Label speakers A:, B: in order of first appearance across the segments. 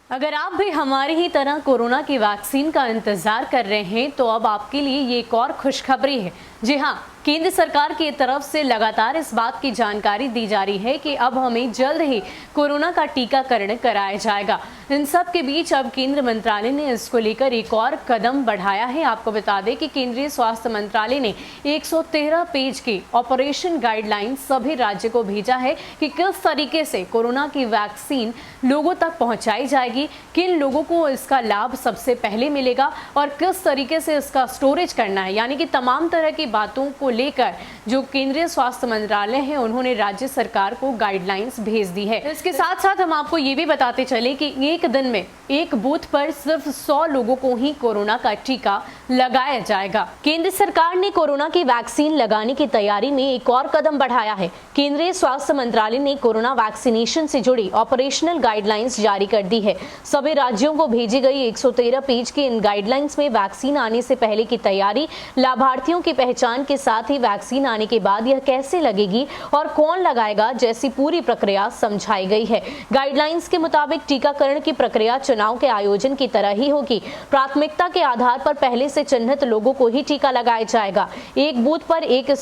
A: अगर आप भी हमारी ही तरह कोरोना की वैक्सीन का इंतजार कर रहे हैं तो अब आपके लिए ये एक और खुशखबरी है। जी हाँ, केंद्र सरकार की तरफ से लगातार इस बात की जानकारी दी जा रही है कि अब हमें जल्द ही कोरोना का टीकाकरण कराया जाएगा। इन सब के बीच अब केंद्र मंत्रालय ने इसको लेकर एक और कदम बढ़ाया है। आपको बता दें कि केंद्रीय स्वास्थ्य मंत्रालय ने 113 पेज की ऑपरेशन गाइडलाइन सभी राज्य को भेजा है कि किस तरीके से कोरोना की वैक्सीन लोगों तक पहुंचाई जाएगी, किन लोगों को इसका लाभ सबसे पहले मिलेगा और किस तरीके से इसका स्टोरेज करना है। यानी कि तमाम तरह की बातों को लेकर जो केंद्रीय स्वास्थ्य मंत्रालय है उन्होंने राज्य सरकार को गाइडलाइंस भेज दी है। इसके साथ साथ हम आपको ये भी बताते चले कि एक दिन में एक बूथ पर सिर्फ 100 लोगों को ही कोरोना का टीका लगाया जाएगा। केंद्र सरकार ने कोरोना की वैक्सीन लगाने की तैयारी में एक और कदम बढ़ाया है। केंद्रीय स्वास्थ्य मंत्रालय ने कोरोना वैक्सीनेशन से जुड़ी ऑपरेशनल गाइडलाइंस जारी कर दी है। सभी राज्यों को भेजी गई 113 पेज की इन गाइडलाइंस में वैक्सीन आने से पहले की तैयारी, लाभार्थियों की पहचान के साथ ही वैक्सीन आने के बाद यह कैसे लगेगी और कौन लगाएगा जैसी पूरी प्रक्रिया समझाई गई है। गाइडलाइंस के मुताबिक टीकाकरण की प्रक्रिया चुनाव के आयोजन की तरह ही होगी। प्राथमिकता के आधार पर पहले से चिन्हित लोगों को ही टीका लगाया जाएगा। एक बूथ पर एक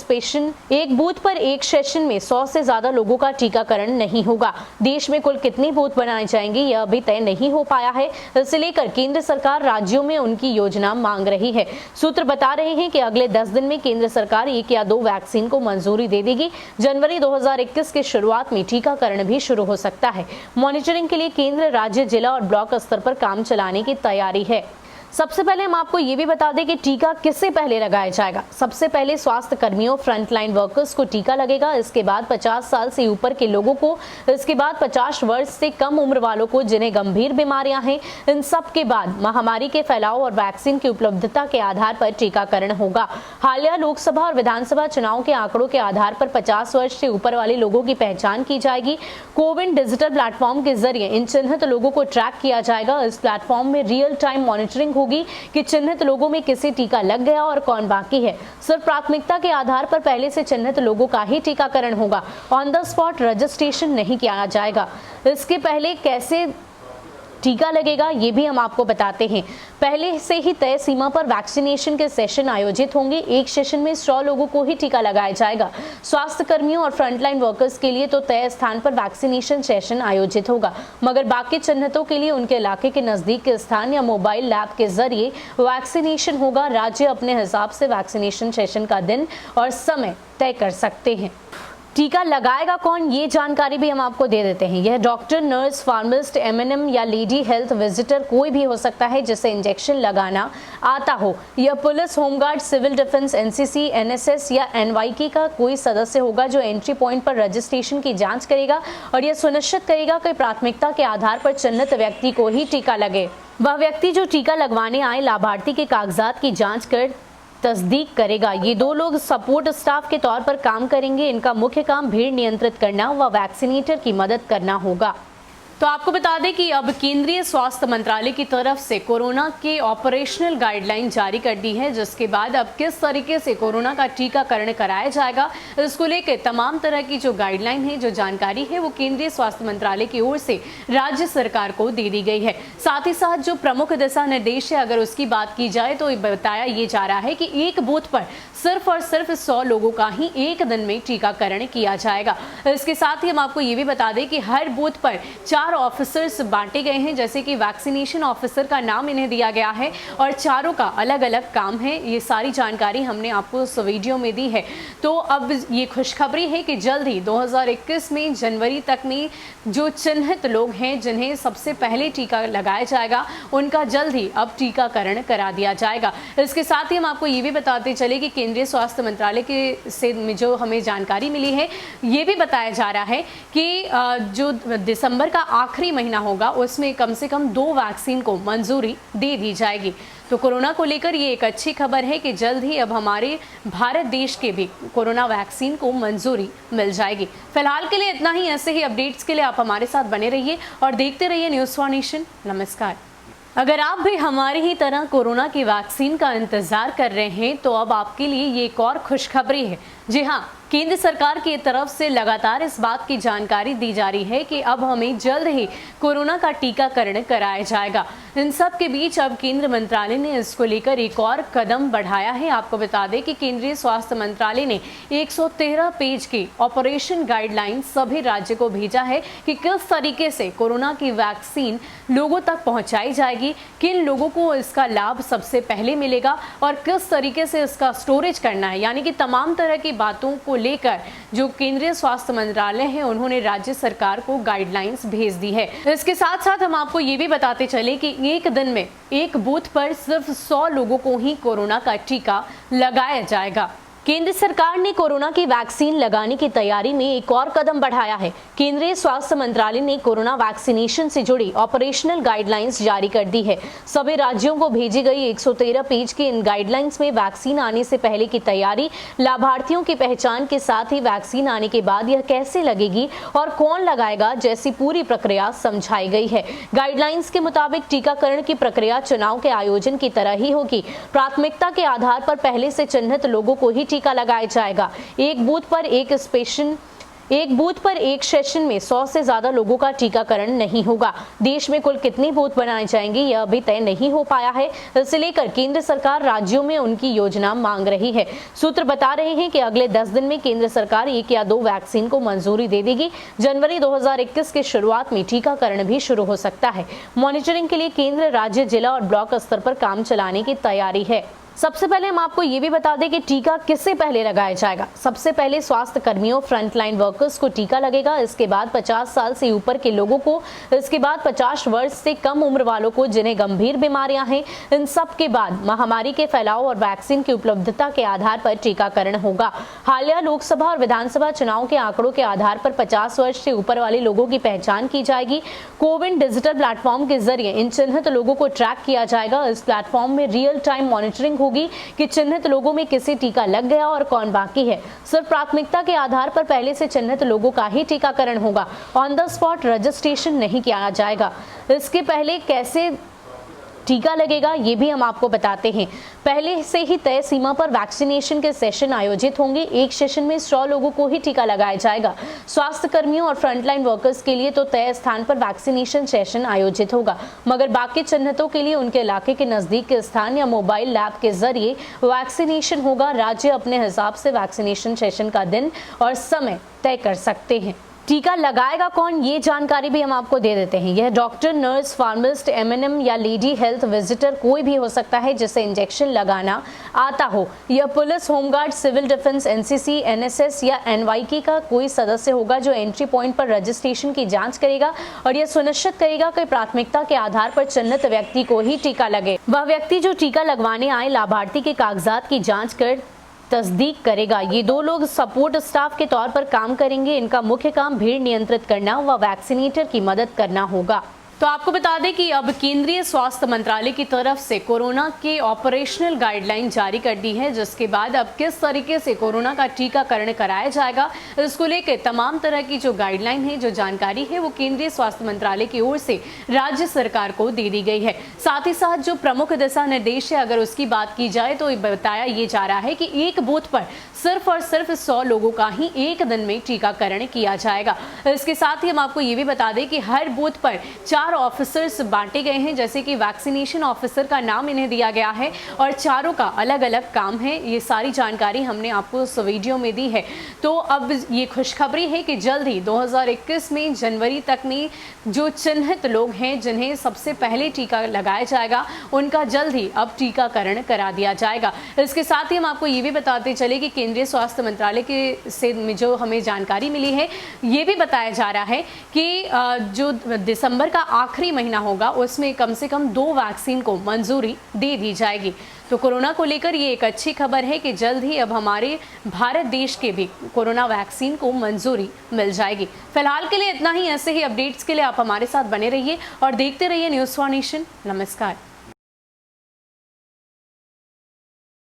A: सेशन में 100 से ज्यादा लोगों का टीकाकरण नहीं होगा। देश में कुल कितनी बूथ बनाए जाएंगे यह अभी तय नहीं हो पाया है। इसे लेकर केंद्र सरकार राज्यों में उनकी योजना मांग रही है। सूत्र बता रहे हैं कि अगले 10 दिन में केंद्र सरकार 1 या 2 वैक्सीन को मंजूरी दे देगी। जनवरी 2021 की शुरुआत में टीकाकरण भी शुरू हो सकता है। मॉनिटरिंग के लिए केंद्र, राज्य, जिला और ब्लॉक स्तर पर काम चलाने की तैयारी है। सबसे पहले हम आपको ये भी बता दें कि टीका किससे पहले लगाया जाएगा। सबसे पहले स्वास्थ्य कर्मियों, फ्रंटलाइन वर्कर्स को टीका लगेगा। इसके बाद 50 साल से ऊपर के लोगों को, इसके बाद 50 वर्ष से कम उम्र वालों को जिन्हें गंभीर बीमारियां हैं। इन सब के बाद महामारी के फैलाव और वैक्सीन की उपलब्धता के आधार पर टीकाकरण होगा। हालिया लोकसभा और विधानसभा चुनाव के आंकड़ों के आधार पर 50 वर्ष से ऊपर वाले लोगों की पहचान की जाएगी। कोविन डिजिटल प्लेटफॉर्म के जरिए इन चिन्हित लोगों को ट्रैक किया जाएगा। इस प्लेटफॉर्म में रियल टाइम मॉनिटरिंग होगी कि चिन्हित लोगों में किसे टीका लग गया और कौन बाकी है। सिर्फ प्राथमिकता के आधार पर पहले से चिन्हित लोगों का ही टीकाकरण होगा। ऑन द स्पॉट रजिस्ट्रेशन नहीं किया जाएगा। इसके पहले कैसे टीका लगेगा ये भी हम आपको बताते हैं। पहले से ही तय सीमा पर वैक्सीनेशन के सेशन आयोजित होंगे। एक सेशन में 100 लोगों को ही टीका लगाया जाएगा। स्वास्थ्य कर्मियों और फ्रंटलाइन वर्कर्स के लिए तो तय स्थान पर वैक्सीनेशन सेशन आयोजित होगा, मगर बाकी चिन्हितों के लिए उनके इलाके के नजदीक के स्थान या मोबाइल लैब के जरिए वैक्सीनेशन होगा। राज्य अपने हिसाब से वैक्सीनेशन सेशन का दिन और समय तय कर सकते हैं। टीका लगाएगा कौन, ये जानकारी भी हम आपको दे देते हैं। यह डॉक्टर, नर्स, फार्मासिस्ट, एमएनएम या लेडी हेल्थ विजिटर कोई भी हो सकता है जिसे इंजेक्शन लगाना आता हो। यह police, home guard, civil defence, NCC, NSS या एनवाईके का कोई सदस्य होगा जो एंट्री पॉइंट पर रजिस्ट्रेशन की जांच करेगा और यह सुनिश्चित करेगा कि प्राथमिकता के आधार पर चिन्हित व्यक्ति को ही टीका लगे। वह व्यक्ति जो टीका लगवाने आए लाभार्थी के कागजात की जाँच कर तस्दीक करेगा। ये 2 लोग सपोर्ट स्टाफ के तौर पर काम करेंगे। इनका मुख्य काम भीड़ नियंत्रित करना व वैक्सीनेटर की मदद करना होगा। तो आपको बता दें कि अब केंद्रीय स्वास्थ्य मंत्रालय की तरफ से कोरोना के ऑपरेशनल गाइडलाइन जारी कर दी है, जिसके बाद अब किस तरीके से कोरोना का टीकाकरण कराया जाएगा इसको लेकर तमाम तरह की जो गाइडलाइन है, जो जानकारी है, वो केंद्रीय स्वास्थ्य मंत्रालय की ओर से राज्य सरकार को दे दी गई है। साथ ही साथ जो प्रमुख दिशा निर्देश है, अगर उसकी बात की जाए तो बताया ये जा रहा है कि एक बूथ पर सिर्फ और सिर्फ 100 लोगों का ही एक दिन में टीकाकरण किया जाएगा। इसके साथ ही हम आपको ये भी बता दें कि हर बूथ पर 4 ऑफिसर्स बांटे गए हैं, जैसे कि वैक्सीनेशन ऑफिसर का नाम इन्हें दिया गया है और चारों का अलग अलग काम है। ये सारी जानकारी हमने आपको इस वीडियो में दी है। तो अब ये खुशखबरी है कि जल्द ही 2021 में जनवरी तक में जो चिन्हित लोग हैं जिन्हें सबसे पहले टीका लगाया जाएगा उनका जल्द ही अब टीकाकरण करा दिया जाएगा। इसके साथ ही हम आपको ये भी बताते चले कि केंद्रीय स्वास्थ्य मंत्रालय के से जो हमें जानकारी मिली है, ये भी बताया जा रहा है कि जो दिसंबर का आखिरी महीना होगा उसमें कम से कम 2 वैक्सीन को मंजूरी दे दी जाएगी। तो कोरोना को लेकर ये एक अच्छी खबर है कि जल्द ही अब हमारे भारत देश के भी कोरोना वैक्सीन को मंजूरी मिल जाएगी। फिलहाल के लिए इतना ही। ऐसे ही अपडेट्स के लिए आप हमारे साथ बने रहिए और देखते रहिए न्यूज़ फॉर नेशन। नमस्कार। अगर आप भी हमारी ही तरह कोरोना की वैक्सीन का इंतजार कर रहे हैं तो अब आपके लिए ये एक और खुशखबरी है। जी हाँ, केंद्र सरकार की तरफ से लगातार इस बात की जानकारी दी जा रही है कि अब हमें जल्द ही कोरोना का टीकाकरण कराया जाएगा। इन सब के बीच अब केंद्र मंत्रालय ने इसको लेकर एक और कदम बढ़ाया है। आपको बता दें कि केंद्रीय स्वास्थ्य मंत्रालय ने 113 पेज की ऑपरेशन गाइडलाइन सभी राज्य को भेजा है कि किस तरीके से कोरोना की वैक्सीन लोगों तक पहुंचाई जाएगी, किन लोगों को इसका लाभ सबसे पहले मिलेगा और किस तरीके से इसका स्टोरेज करना है। यानी कि तमाम तरह की बातों को लेकर जो केंद्रीय स्वास्थ्य मंत्रालय है उन्होंने राज्य सरकार को गाइडलाइंस भेज दी है। इसके साथ साथ हम आपको ये भी बताते चले कि एक दिन में एक बूथ पर सिर्फ 100 लोगों को ही कोरोना का टीका लगाया जाएगा। केंद्र सरकार ने कोरोना की वैक्सीन लगाने की तैयारी में एक और कदम बढ़ाया है। केंद्रीय स्वास्थ्य मंत्रालय ने कोरोना वैक्सीनेशन से जुड़ी ऑपरेशनल गाइडलाइंस जारी कर दी है। सभी राज्यों को भेजी गई 113 पेज की इन गाइडलाइंस में वैक्सीन आने से पहले की तैयारी, लाभार्थियों की पहचान के साथ ही वैक्सीन आने के बाद यह कैसे लगेगी और कौन लगाएगा जैसी पूरी प्रक्रिया समझाई गई है। गाइडलाइंस के मुताबिक टीकाकरण की प्रक्रिया चुनाव के आयोजन की तरह ही होगी। प्राथमिकता के आधार पर पहले से चिन्हित लोगों को ही टीका लगाया जाएगा। एक बूथ पर एक सेशन में 100 से ज्यादा लोगों का टीकाकरण नहीं होगा। देश में कुल कितनी बूथ बनाए जाएंगे यह अभी तय नहीं हो पाया है। इसे लेकर केंद्र सरकार राज्यों में उनकी योजना मांग रही है। सूत्र बता रहे हैं कि अगले 10 दिन में केंद्र सरकार 1 या 2 वैक्सीन को मंजूरी दे देगी। जनवरी 2021 की शुरुआत में टीकाकरण भी शुरू हो सकता है। मॉनिटरिंग के लिए केंद्र, राज्य, जिला और ब्लॉक स्तर पर काम चलाने की तैयारी है। सबसे पहले हम आपको ये भी बता दें कि टीका किससे पहले लगाया जाएगा। सबसे पहले स्वास्थ्य कर्मियों, फ्रंटलाइन वर्कर्स को टीका लगेगा। इसके बाद 50 साल से ऊपर के लोगों को, इसके बाद 50 वर्ष से कम उम्र वालों को जिन्हें गंभीर बीमारियां हैं। इन सब के बाद महामारी के फैलाव और वैक्सीन की उपलब्धता के आधार पर टीकाकरण होगा। हालिया लोकसभा और विधानसभा चुनाव के आंकड़ों के आधार पर 50 वर्ष से ऊपर वाले लोगों की पहचान की जाएगी। कोविन डिजिटल प्लेटफॉर्म के जरिए इन चिन्हित लोगों को ट्रैक किया जाएगा। इस प्लेटफॉर्म में रियल टाइम मॉनिटरिंग होगी कि चिन्हित लोगों में किसे टीका लग गया और कौन बाकी है। सिर्फ प्राथमिकता के आधार पर पहले से चिन्हित लोगों का ही टीकाकरण होगा। ऑन द स्पॉट रजिस्ट्रेशन नहीं किया जाएगा। इसके पहले कैसे टीका लगेगा ये भी हम आपको बताते हैं। पहले से ही तय सीमा पर वैक्सीनेशन के सेशन आयोजित होंगे। एक सेशन में 100 लोगों को ही टीका लगाया जाएगा। स्वास्थ्य कर्मियों और फ्रंटलाइन वर्कर्स के लिए तो तय स्थान पर वैक्सीनेशन सेशन आयोजित होगा, मगर बाकी चिन्हितों के लिए उनके इलाके के नजदीक के स्थान या मोबाइल लैब के जरिए वैक्सीनेशन होगा। राज्य अपने हिसाब से वैक्सीनेशन सेशन का दिन और समय तय कर सकते हैं। टीका लगाएगा कौन, ये जानकारी भी हम आपको दे देते हैं। यह डॉक्टर, नर्स, फार्मासिस्ट, एमएनएम या लेडी हेल्थ विजिटर कोई भी हो सकता है जिसे इंजेक्शन लगाना आता हो। यह police, home guard, civil defence, NCC, NSS या एनवाईके का कोई सदस्य होगा जो एंट्री पॉइंट पर रजिस्ट्रेशन की जांच करेगा और यह सुनिश्चित करेगा कि प्राथमिकता के आधार पर चिन्हित व्यक्ति को ही टीका लगे। वह व्यक्ति जो टीका लगवाने आए लाभार्थी के कागजात की जाँच कर तस्दीक करेगा। ये 2 लोग सपोर्ट स्टाफ के तौर पर काम करेंगे। इनका मुख्य काम भीड़ नियंत्रित करना व वैक्सीनेटर की मदद करना होगा। तो आपको बता दें कि अब केंद्रीय स्वास्थ्य मंत्रालय की तरफ से कोरोना के ऑपरेशनल गाइडलाइन जारी कर दी है, जिसके बाद अब किस तरीके से कोरोना का टीकाकरण कराया जाएगा इसको लेकर तमाम तरह की जो गाइडलाइन है, जो जानकारी है, वो केंद्रीय स्वास्थ्य मंत्रालय की ओर से राज्य सरकार को दे दी गई है। साथ ही साथ जो प्रमुख दिशा निर्देश है, अगर उसकी बात की जाए तो बताया ये जा रहा है कि एक बूथ पर सिर्फ और सिर्फ 100 लोगों का ही एक दिन में टीकाकरण किया जाएगा। इसके साथ ही हम आपको ये भी बता दें कि हर बूथ पर 4 ऑफिसर्स बांटे गए हैं, जैसे कि वैक्सीनेशन ऑफिसर का नाम इन्हें दिया गया है और चारों का अलग अलग काम है। ये सारी जानकारी हमने आपको इस वीडियो में दी है। तो अब ये खुशखबरी है कि जल्द ही 2021 में जनवरी तक में जो चिन्हित लोग हैं जिन्हें सबसे पहले टीका लगाया जाएगा, उनका जल्द ही अब टीकाकरण करा दिया जाएगा। इसके साथ ही हम आपको ये भी बताते चले कि केंद्रीय स्वास्थ्य मंत्रालय के से जो हमें जानकारी मिली है, ये भी बताया जा रहा है कि जो दिसंबर का आखिरी महीना होगा उसमें कम से कम 2 वैक्सीन को मंजूरी दे दी जाएगी। तो कोरोना को लेकर ये एक अच्छी खबर है कि जल्द ही अब हमारे भारत देश के भी कोरोना वैक्सीन को मंजूरी मिल जाएगी। फिलहाल के लिए इतना ही। ऐसे ही अपडेट्स के लिए आप हमारे साथ बने रहिए और देखते रहिए न्यूज़ फॉर नेशन। नमस्कार।